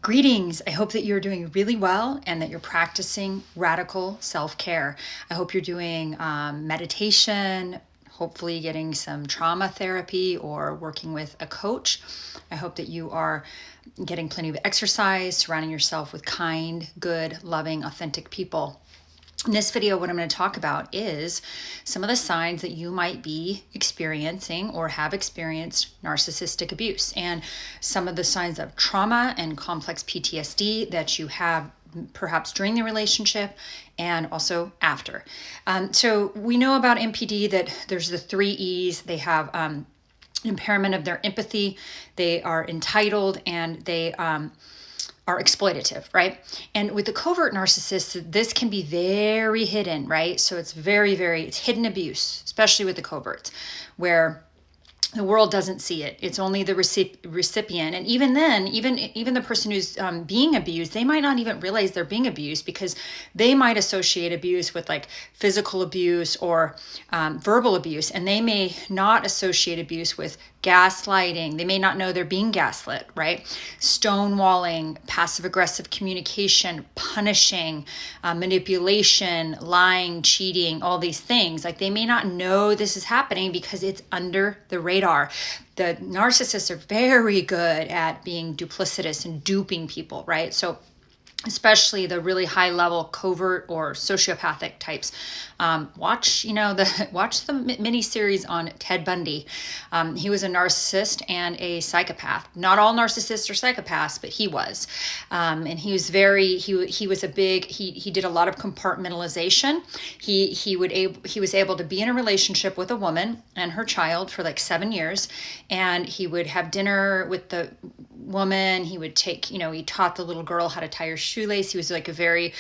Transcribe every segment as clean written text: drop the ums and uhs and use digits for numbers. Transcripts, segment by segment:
Greetings. I hope that you're doing really well and that you're practicing radical self-care. I hope you're doing meditation, hopefully getting some trauma therapy or working with a coach. I hope that you are getting plenty of exercise, surrounding yourself with kind, good, loving, authentic people. In this video, what I'm going to talk about is some of the signs that you might be experiencing or have experienced narcissistic abuse, and some of the signs of trauma and complex PTSD that you have perhaps during the relationship and also after. So we know about NPD that there's the 3 E's. They have impairment of their empathy, they are entitled, and they are exploitative, right? And with the covert narcissist, this can be very hidden, right? So it's it's hidden abuse, especially with the coverts, where the world doesn't see it. It's only the recipient. And even then, even the person who's being abused, they might not even realize they're being abused, because they might associate abuse with like physical abuse or verbal abuse. And they may not associate abuse with gaslighting. They may not know they're being gaslit, right? Stonewalling, passive aggressive communication, punishing, manipulation, lying, cheating, all these things. Like, they may not know this is happening because it's under the radar. The narcissists are very good at being duplicitous and duping people, right? So especially the really high level covert or sociopathic types. Watch the mini series on Ted Bundy. He was a narcissist and a psychopath. Not all narcissists are psychopaths, but he was. And he was he did a lot of compartmentalization. He was able to be in a relationship with a woman and her child for like 7 years, and he would have dinner with the woman. He would take, he taught the little girl how to tie her shoelace. He was like a very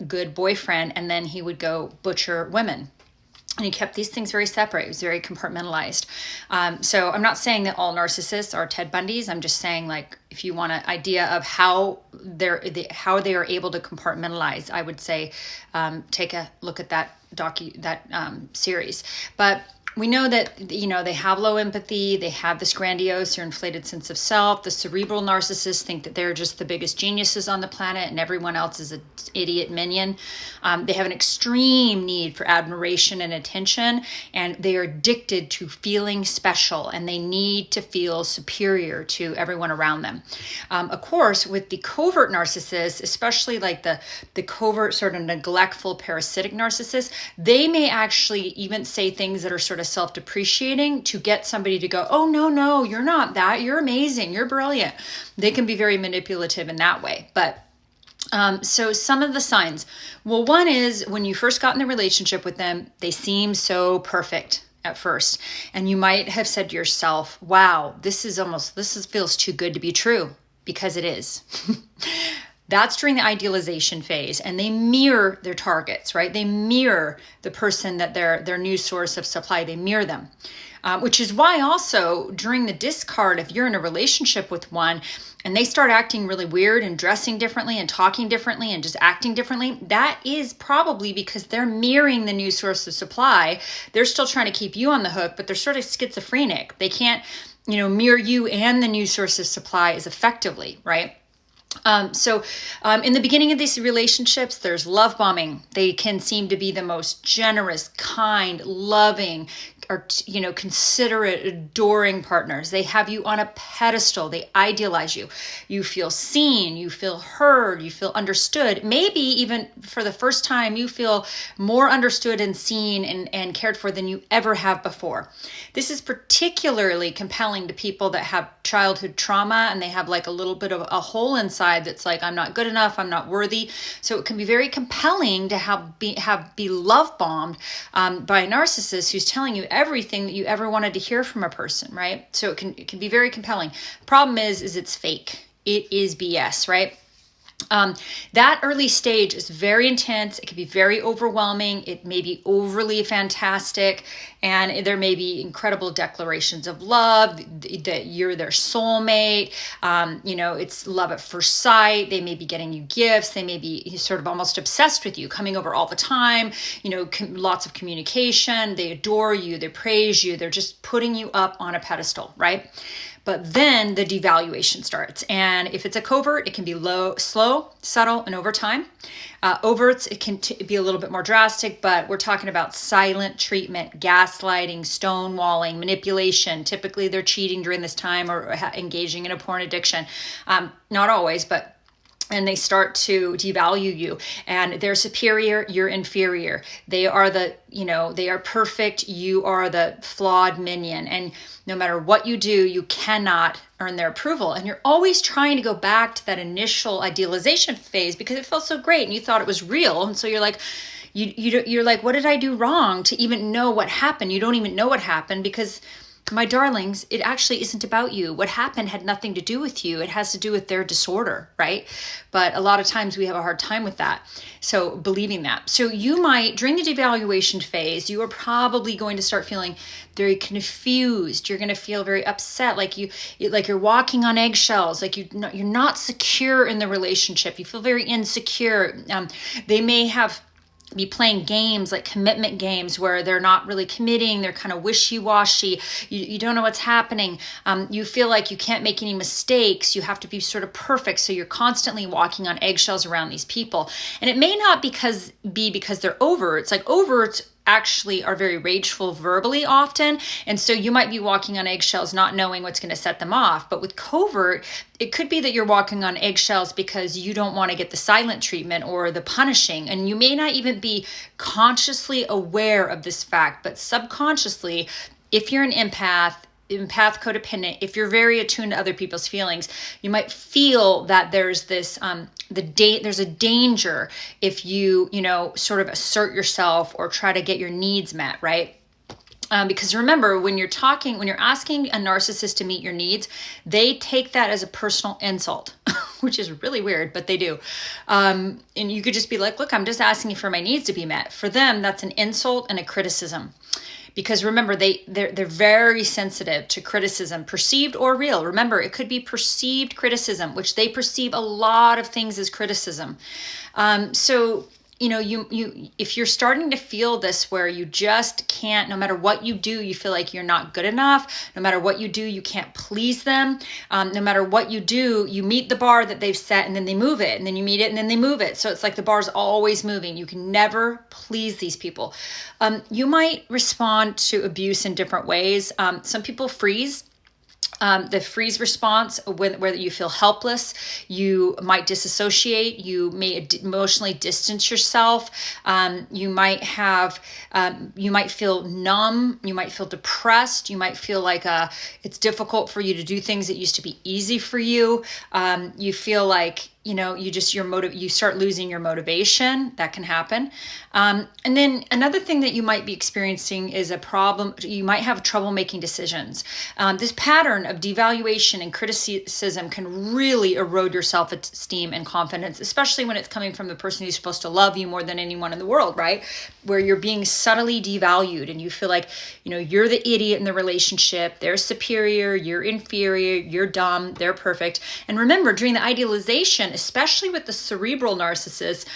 good boyfriend, and then he would go butcher women. And he kept these things very separate. It was very compartmentalized. So I'm not saying that all narcissists are Ted Bundys. I'm just saying, if you want an idea of how they are able to compartmentalize, I would say take a look at that series. But we know that, they have low empathy, they have this grandiose or inflated sense of self. The cerebral narcissists think that they're just the biggest geniuses on the planet and everyone else is an idiot minion. They have an extreme need for admiration and attention, and they are addicted to feeling special, and they need to feel superior to everyone around them. Of course, with the covert narcissists, especially the covert sort of neglectful parasitic narcissists, they may actually even say things that are sort of self-depreciating to get somebody to go, oh, no, you're not that. You're amazing. You're brilliant. They can be very manipulative in that way. But so some of the signs, well, one is when you first got in the relationship with them, they seem so perfect at first. And you might have said to yourself, wow, this feels too good to be true, because it is. That's during the idealization phase, and they mirror their targets, right? They mirror the person that their new source of supply, they mirror them. Which is why also during the discard, if you're in a relationship with one and they start acting really weird and dressing differently and talking differently and just acting differently, that is probably because they're mirroring the new source of supply. They're still trying to keep you on the hook, but they're sort of schizophrenic. They can't, mirror you and the new source of supply as effectively, right? So in the beginning of these relationships, there's love bombing. They can seem to be the most generous, kind, loving, or, considerate, adoring partners. They have you on a pedestal. They idealize you. You feel seen, you feel heard, you feel understood. Maybe even for the first time, you feel more understood and seen and cared for than you ever have before. This is particularly compelling to people that have childhood trauma and they have a little bit of a hole inside that's I'm not good enough, I'm not worthy. So it can be very compelling to be love bombed by a narcissist who's telling you everything that you ever wanted to hear from a person, right? So it can be very compelling. Problem is it's fake. It is BS, right? That early stage is very intense. It can be very overwhelming. It may be overly fantastic, and there may be incredible declarations of love, that you're their soulmate. It's love at first sight. They may be getting you gifts. They may be sort of almost obsessed with you, coming over all the time, lots of communication. They adore you. They praise you. They're just putting you up on a pedestal, right? But then the devaluation starts. And if it's a covert, it can be slow, subtle, and over time. Overts, it can be a little bit more drastic, but we're talking about silent treatment, gaslighting, stonewalling, manipulation. Typically, they're cheating during this time or engaging in a porn addiction. Not always, but and they start to devalue you, and they're superior, you're inferior. They are they are perfect, you are the flawed minion. And no matter what you do, you cannot earn their approval. And you're always trying to go back to that initial idealization phase because it felt so great and you thought it was real. And so you're like, you're like, what did I do wrong to even know what happened? You don't even know what happened because, my darlings, it actually isn't about you. What happened had nothing to do with you. It has to do with their disorder, right? But a lot of times we have a hard time with that. So believing that. So you might, during the devaluation phase, you are probably going to start feeling very confused. You're going to feel very upset, like you're walking on eggshells, like you're not secure in the relationship. You feel very insecure. They may be playing games like commitment games where they're not really committing. They're kind of wishy-washy. You don't know what's happening. You feel like you can't make any mistakes. You have to be sort of perfect. So you're constantly walking on eggshells around these people. And it may not be because they're overts. Like overts actually are very rageful verbally often. And so you might be walking on eggshells, not knowing what's going to set them off. But with covert, it could be that you're walking on eggshells because you don't want to get the silent treatment or the punishing. And you may not even be consciously aware of this fact, but subconsciously, if you're an empath codependent, if you're very attuned to other people's feelings, you might feel that there's this there's a danger if you sort of assert yourself or try to get your needs met, right? Because remember, when you're asking a narcissist to meet your needs, they take that as a personal insult, which is really weird, but they do. And you could just be like, look, I'm just asking you for my needs to be met. For them, that's an insult and a criticism. Because remember, they're very sensitive to criticism, perceived or real. Remember, it could be perceived criticism, which they perceive a lot of things as criticism. So if you're starting to feel this where you just can't, no matter what you do, you feel like you're not good enough. No matter what you do, you can't please them. No matter what you do, you meet the bar that they've set and then they move it, and then you meet it and then they move it. So it's like the bar's always moving. You can never please these people. You might respond to abuse in different ways. Some people freeze. The freeze response, whether you feel helpless, you might disassociate, you may emotionally distance yourself, you might feel numb, you might feel depressed, you might feel like it's difficult for you to do things that used to be easy for you. You feel like you start losing your motivation. That can happen. And then another thing that you might be experiencing is a problem. You might have trouble making decisions. This pattern of devaluation and criticism can really erode your self-esteem and confidence, especially when it's coming from the person who's supposed to love you more than anyone in the world, right? Where you're being subtly devalued and you feel like, you're the idiot in the relationship. They're superior, you're inferior, you're dumb, they're perfect. And remember, during the idealization, especially with the cerebral narcissist,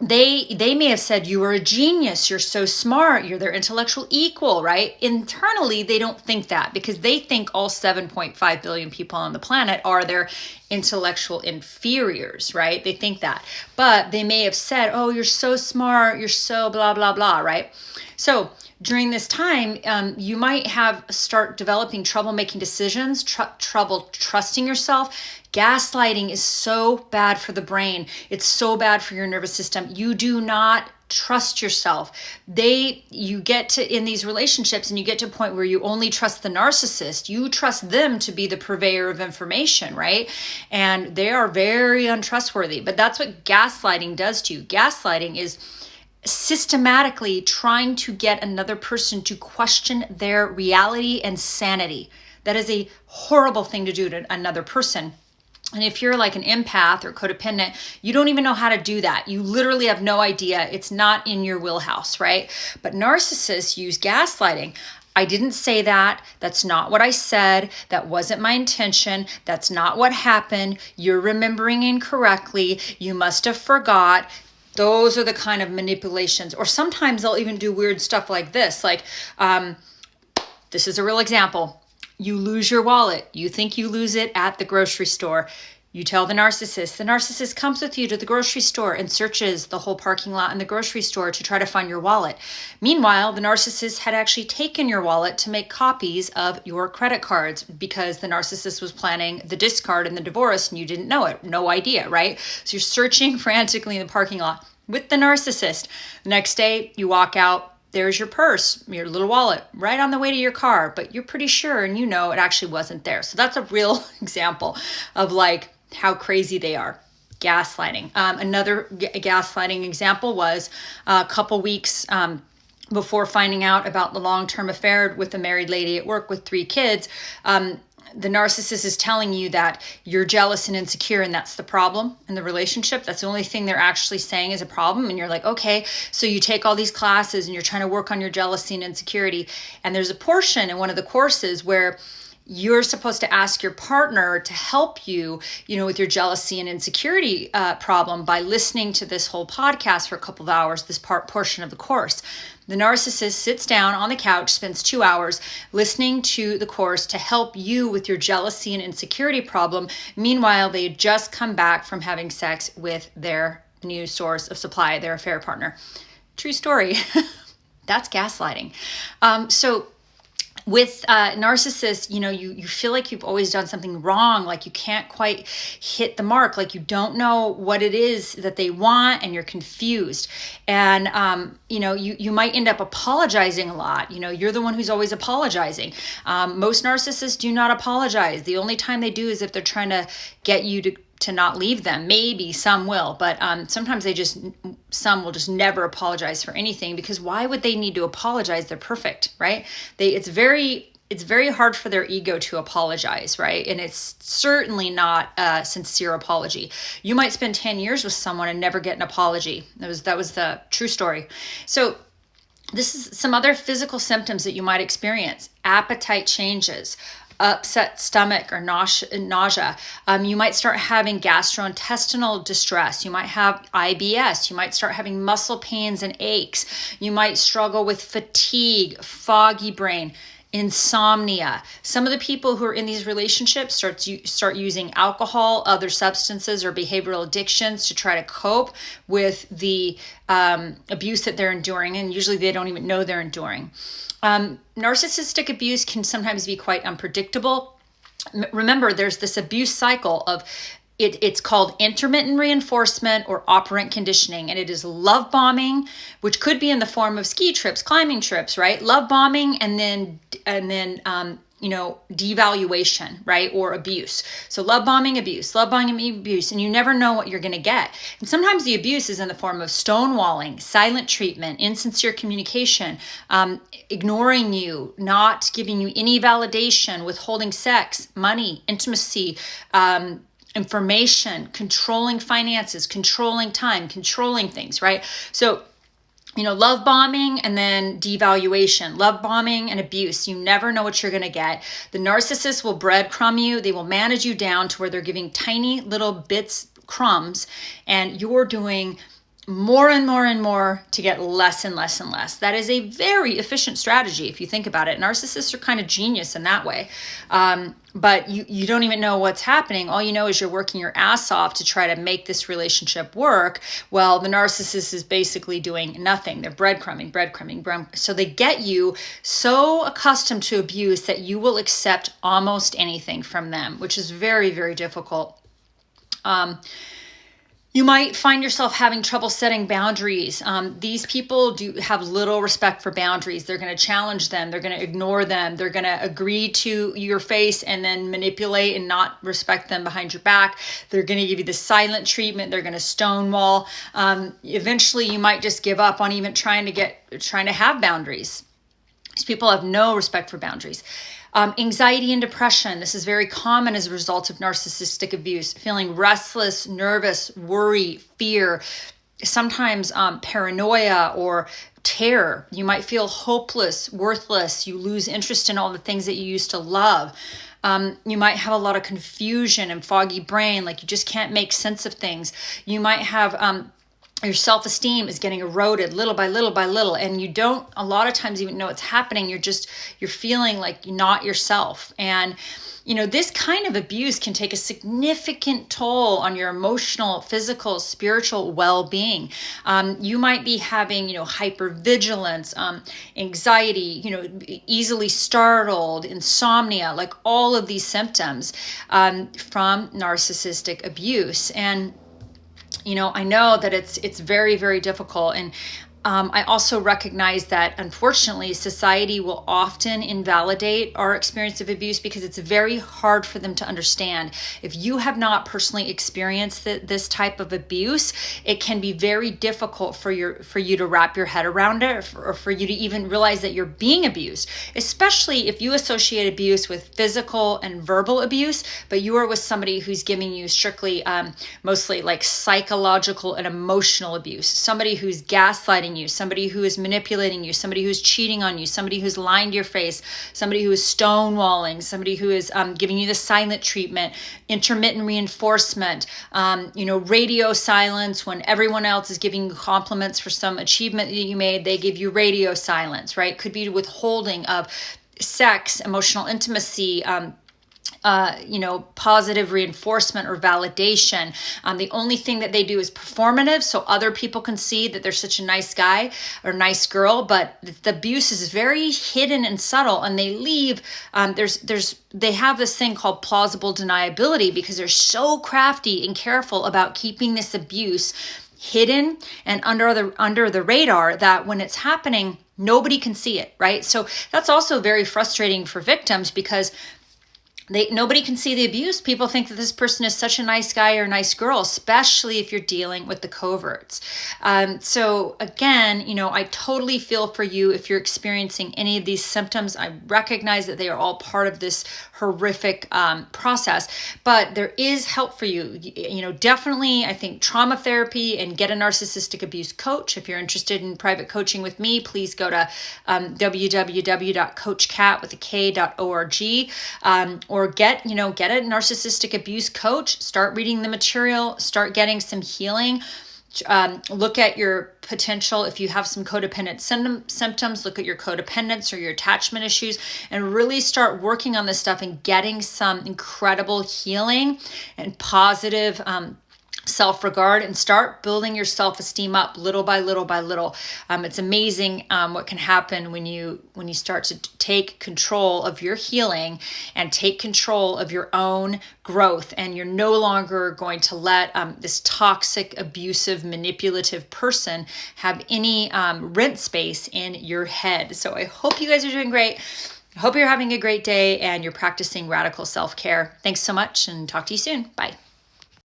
they may have said you are a genius, you're so smart, you're their intellectual equal, right? Internally, they don't think that because they think all 7.5 billion people on the planet are their intellectual inferiors, right? They think that. But they may have said, oh, you're so smart, you're so blah, blah, blah, right? So during this time, you might start developing trouble making decisions, trouble trusting yourself. Gaslighting is so bad for the brain. It's so bad for your nervous system. You do not trust yourself. You get in these relationships and you get to a point where you only trust the narcissist. You trust them to be the purveyor of information, right? And they are very untrustworthy. But that's what gaslighting does to you. Gaslighting is systematically trying to get another person to question their reality and sanity. That is a horrible thing to do to another person. And if you're like an empath or codependent, you don't even know how to do that. You literally have no idea. It's not in your wheelhouse, right? But narcissists use gaslighting. I didn't say that. That's not what I said. That wasn't my intention. That's not what happened. You're remembering incorrectly. You must have forgot. Those are the kind of manipulations. Or sometimes they'll even do weird stuff like this. Like, this is a real example. You lose your wallet. You think you lose it at the grocery store. You tell the narcissist. The narcissist comes with you to the grocery store and searches the whole parking lot in the grocery store to try to find your wallet. Meanwhile, the narcissist had actually taken your wallet to make copies of your credit cards because the narcissist was planning the discard and the divorce and you didn't know it. No idea, right? So you're searching frantically in the parking lot with the narcissist. The next day, you walk out. There's your purse, your little wallet, right on the way to your car, but you're pretty sure and you know it actually wasn't there. So that's a real example of like how crazy they are. Gaslighting. Another gaslighting example was a couple weeks before finding out about the long-term affair with a married lady at work with 3 kids. The narcissist is telling you that you're jealous and insecure and that's the problem in the relationship. That's the only thing they're actually saying is a problem. And you're like, okay, so you take all these classes and you're trying to work on your jealousy and insecurity. And there's a portion in one of the courses where you're supposed to ask your partner to help you, with your jealousy and insecurity problem by listening to this whole podcast for a couple of hours, this portion of the course. The narcissist sits down on the couch, spends 2 hours listening to the course to help you with your jealousy and insecurity problem. Meanwhile, they had just come back from having sex with their new source of supply, their affair partner. True story. That's gaslighting. So with narcissists, you feel like you've always done something wrong, like you can't quite hit the mark, like you don't know what it is that they want and you're confused. And, you might end up apologizing a lot. You're the one who's always apologizing. Most narcissists do not apologize. The only time they do is if they're trying to get you to not leave them. Maybe some will, but sometimes some will just never apologize for anything, because why would they need to apologize? They're perfect, right? It's very hard for their ego to apologize, right? And it's certainly not a sincere apology. You might spend 10 years with someone and never get an apology. That was the true story. So this is some other physical symptoms that you might experience. Appetite changes, upset stomach or nausea. You might start having gastrointestinal distress. You might have IBS. You might start having muscle pains and aches. You might struggle with fatigue, foggy brain, insomnia. Some of the people who are in these relationships start using alcohol, other substances, or behavioral addictions to try to cope with the abuse that they're enduring, and usually they don't even know they're enduring. Narcissistic abuse can sometimes be quite unpredictable. Remember, there's this abuse cycle of it's called intermittent reinforcement or operant conditioning, and it is love bombing, which could be in the form of ski trips, climbing trips, right? Love bombing, and then devaluation, right? Or abuse. So love bombing, abuse, and you never know what you're going to get. And sometimes the abuse is in the form of stonewalling, silent treatment, insincere communication, ignoring you, not giving you any validation, withholding sex, money, intimacy, information, controlling finances, controlling time, controlling things, right? So, love bombing and then devaluation, love bombing and abuse. You never know what you're going to get. The narcissist will breadcrumb you. They will manage you down to where they're giving tiny little bits, crumbs, and you're doing more and more and more to get less and less and less. That is a very efficient strategy if you think about it. Narcissists are kind of genius in that way. But you don't even know what's happening. All you know is you're working your ass off to try to make this relationship work. Well, the narcissist is basically doing nothing. They're breadcrumbing. So they get you so accustomed to abuse that you will accept almost anything from them, which is very, very difficult. You might find yourself having trouble setting boundaries. These people do have little respect for boundaries. They're going to challenge them. They're going to ignore them. They're going to agree to your face and then manipulate and not respect them behind your back. They're going to give you the silent treatment. They're going to stonewall. Eventually, you might just give up on even trying to have boundaries. These people have no respect for boundaries. Anxiety and depression. This is very common as a result of narcissistic abuse. Feeling restless, nervous, worry, fear, sometimes paranoia or terror. You might feel hopeless, worthless. You lose interest in all the things that you used to love. You might have a lot of confusion and foggy brain, like you just can't make sense of things. You might have your self-esteem is getting eroded little by little by little, and you don't a lot of times even know it's happening. You're feeling like you're not yourself. And this kind of abuse can take a significant toll on your emotional, physical, spiritual well-being. You might be having, hypervigilance, anxiety, easily startled, insomnia, like all of these symptoms from narcissistic abuse. And I know that it's very, very difficult. And I also recognize that, unfortunately, society will often invalidate our experience of abuse because it's very hard for them to understand. If you have not personally experienced this type of abuse, it can be very difficult for you to wrap your head around it, or for you to even realize that you're being abused, especially if you associate abuse with physical and verbal abuse, but you are with somebody who's giving you strictly, mostly like psychological and emotional abuse, somebody who's gaslighting you, somebody who is manipulating you, somebody who's cheating on you, somebody who's lying to your face, somebody who is stonewalling, somebody who is giving you the silent treatment, intermittent reinforcement, radio silence. When everyone else is giving you compliments for some achievement that you made, they give you radio silence, right? Could be withholding of sex, emotional intimacy, positive reinforcement or validation. The only thing that they do is performative, so other people can see that they're such a nice guy or nice girl, but the abuse is very hidden and subtle, and they leave, they have this thing called plausible deniability because they're so crafty and careful about keeping this abuse hidden and under the radar that when it's happening, nobody can see it, right? So that's also very frustrating for victims because nobody can see the abuse. People think that this person is such a nice guy or nice girl, especially if you're dealing with the coverts. So again, I totally feel for you if you're experiencing any of these symptoms. I recognize that they are all part of this horrific process, but there is help for you. Definitely, I think trauma therapy, and get a narcissistic abuse coach. If you're interested in private coaching with me, please go to www.coachcat.org, or get a narcissistic abuse coach. Start reading the material, start getting some healing. Look at your potential. If you have some codependent symptoms, look at your codependence or your attachment issues, and really start working on this stuff and getting some incredible healing and positive self-regard, and start building your self-esteem up little by little by little. It's amazing what can happen when you start to take control of your healing and take control of your own growth, and you're no longer going to let this toxic, abusive, manipulative person have any rent space in your head. So I hope you guys are doing great. I hope you're having a great day and you're practicing radical self-care. Thanks so much, and talk to you soon. Bye.